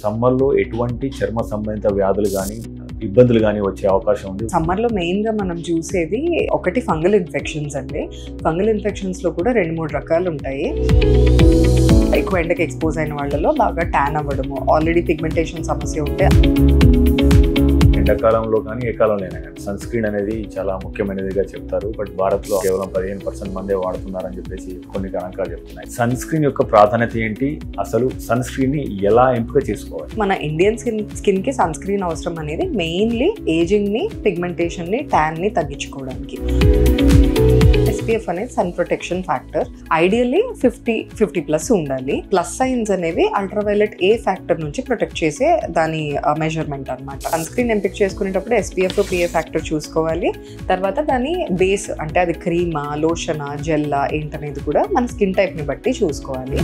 సమ్మర్లో ఎటువంటి చర్మ సంబంధిత వ్యాధులు కానీ ఇబ్బందులు కానీ వచ్చే అవకాశం ఉంది? సమ్మర్లో మెయిన్గా మనం చూసేది ఒకటి ఫంగల్ ఇన్ఫెక్షన్స్ అండి. ఫంగల్ ఇన్ఫెక్షన్స్లో కూడా 2-3 రకాలు ఉంటాయి. ఎక్కువ ఎండకి ఎక్స్పోజ్ అయిన వాళ్ళలో బాగా ట్యాన్ అవ్వడము, ఆల్రెడీ పిగ్మెంటేషన్ సమస్య ఉంటే. ఎండాకాలంలో కానీ ఏ కాలంలో అయినా కానీ సన్ స్క్రీన్ అనేది చాలా ముఖ్యమైనదిగా చెప్తారు. బట్ భారత్లో కేవలం 15% మందే వాడుతున్నారని చెప్పేసి కొన్ని గణాంకాలు చెప్తున్నాయి. సన్ స్క్రీన్ యొక్క ప్రాధాన్యత ఏంటి? అసలు సన్ స్క్రీన్ ని ఎలా ఎంపిక చేసుకోవాలి? మన ఇండియన్ స్కిన్ కి సన్ స్క్రీన్ అవసరం అనేది మెయిన్లీ ఏజింగ్ ని, పిగ్మెంటేషన్ ని, ట్యాన్ ని తగ్గించుకోవడానికి. SPF అనేది సన్ ప్రొటెక్షన్ ఫ్యాక్టర్. ఐడియల్లీ 50+ ఉండాలి. ప్లస్ సైన్స్ అనేవి అల్ట్రావైలెట్ ఏ ఫ్యాక్టర్ నుంచి ప్రొటెక్ట్ చేసే దాని మెజర్మెంట్ అనమాట. సన్ స్క్రీన్ ఎంపిక చేసుకునేటప్పుడు SPF, PA ఫ్యాక్టర్ చూసుకోవాలి. తర్వాత దాని బేస్ అంటే అది క్రీమా, లోషనా, జెల్లా ఏంటనేది కూడా మన స్కిన్ టైప్ ని బట్టి చూసుకోవాలి.